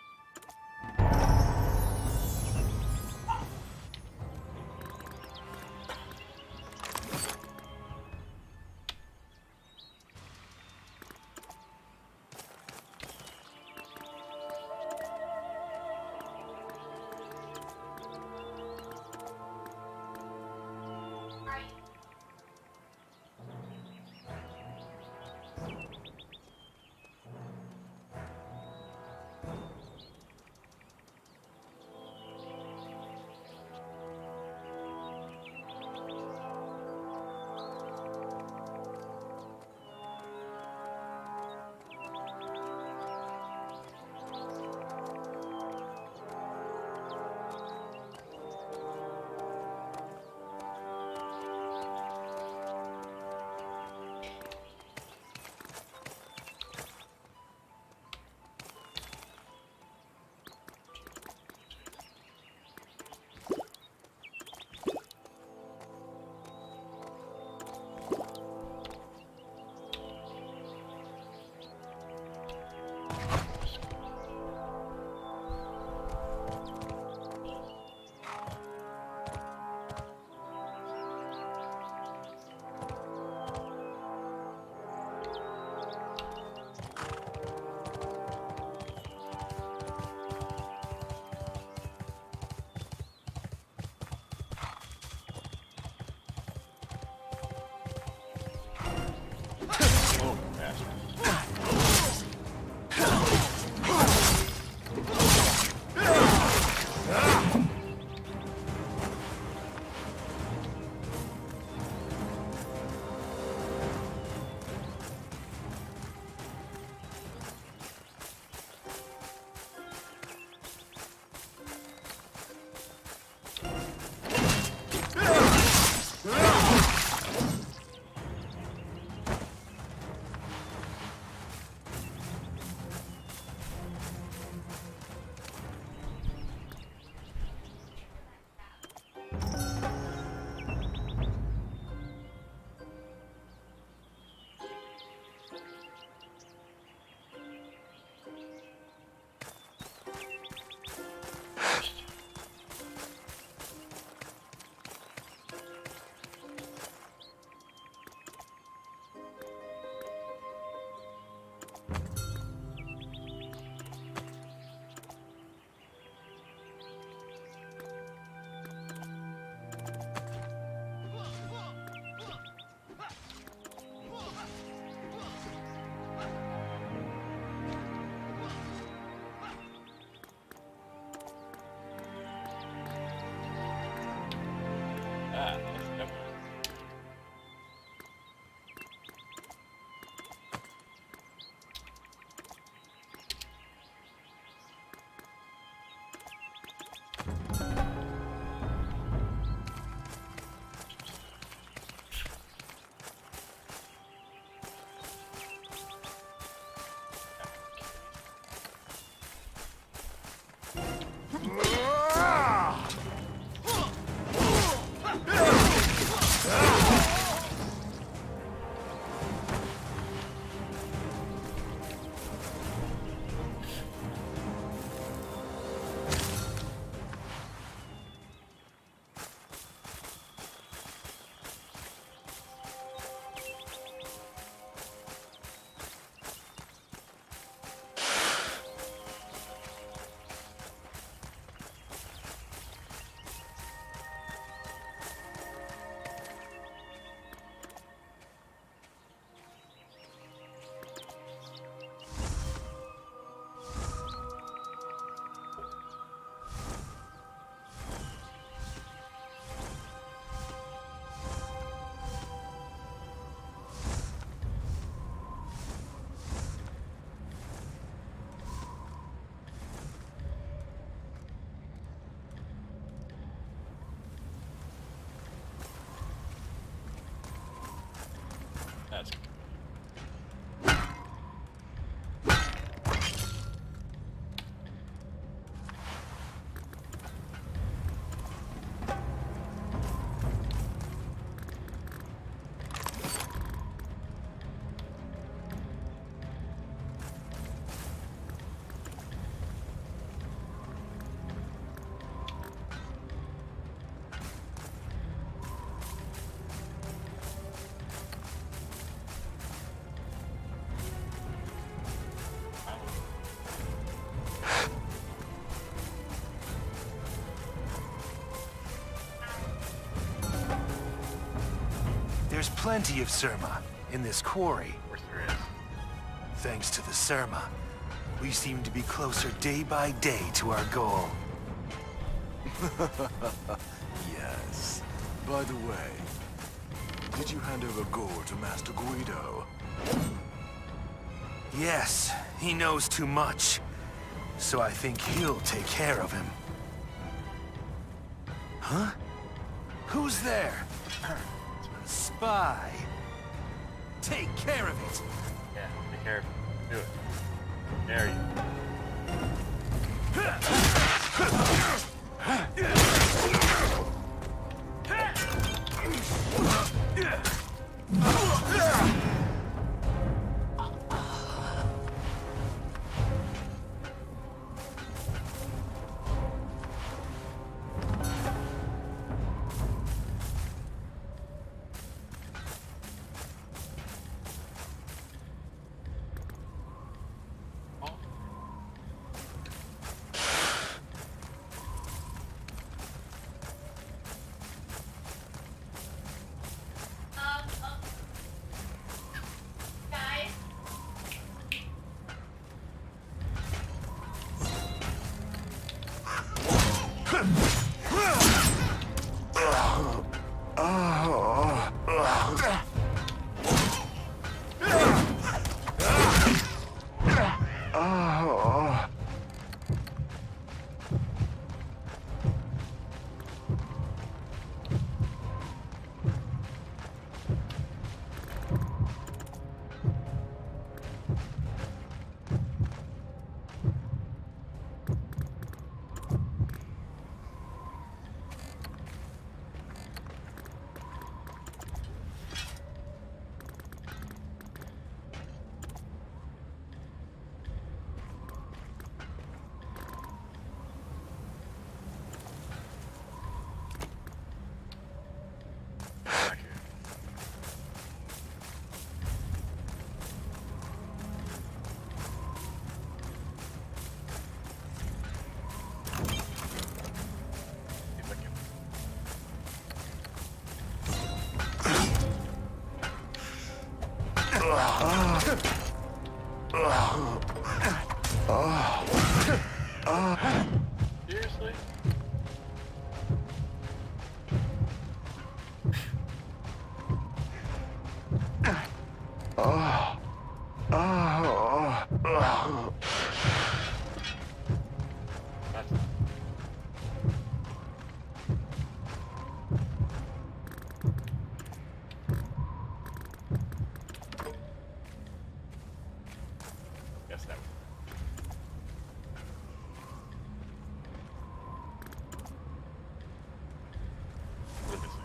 There's plenty of Surma in this quarry. Of course there is. Thanks to the Surma, we seem to be closer day by day to our goal. Yes. By the way, did you hand over Gore to Master Guido? Yes, he knows too much. So I think he'll take care of him. Huh? Who's there? A spy. Take care of it. Yeah, be careful. Do it. Dare you. Seriously? Guess that. What did it say?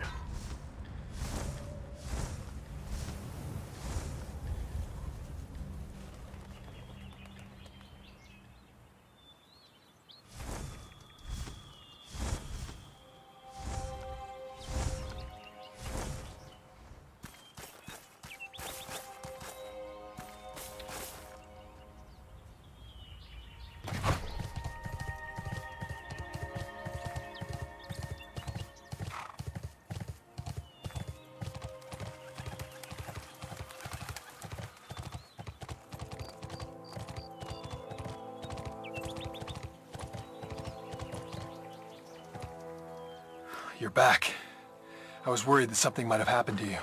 You're back. I was worried that something might have happened to you.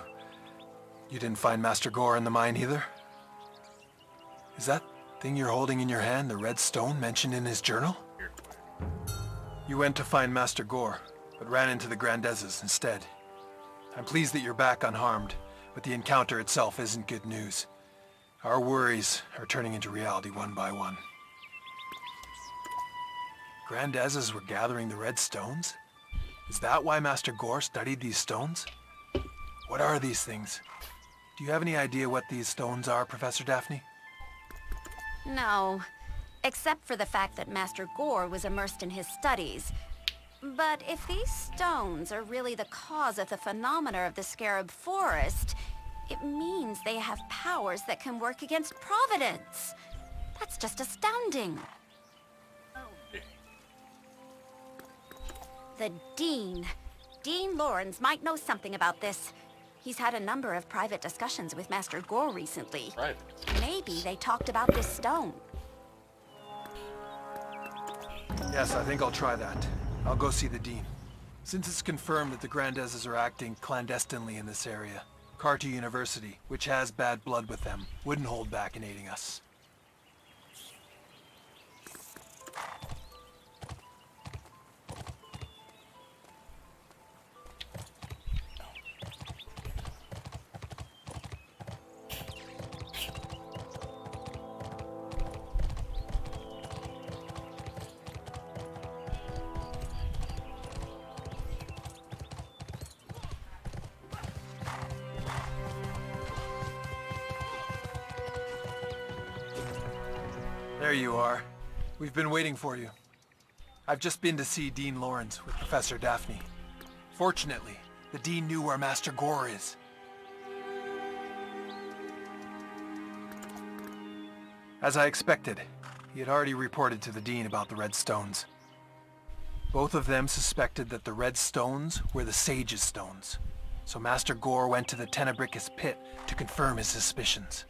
You didn't find Master Gore in the mine either? Is that thing you're holding in your hand the red stone mentioned in his journal? You went to find Master Gore, but ran into the Grandezes instead. I'm pleased that you're back unharmed, but the encounter itself isn't good news. Our worries are turning into reality one by one. Grandezes were gathering the red stones? Is that why Master Gore studied these stones? What are these things? Do you have any idea what these stones are, Professor Daphne? No, except for the fact that Master Gore was immersed in his studies. But if these stones are really the cause of the phenomena of the Scarab Forest, it means they have powers that can work against Providence. That's just astounding. The Dean. Dean Lawrence might know something about this. He's had a number of private discussions with Master Gore recently. Right. Maybe they talked about this stone. Yes, I think I'll try that. I'll go see the Dean. Since it's confirmed that the Grandezes are acting clandestinely in this area, Carter University, which has bad blood with them, wouldn't hold back in aiding us. There you are. We've been waiting for you. I've just been to see Dean Lawrence with Professor Daphne. Fortunately, the Dean knew where Master Gore is. As I expected, he had already reported to the Dean about the Red Stones. Both of them suspected that the Red Stones were the Sage's stones, so Master Gore went to the Tenebricus pit to confirm his suspicions.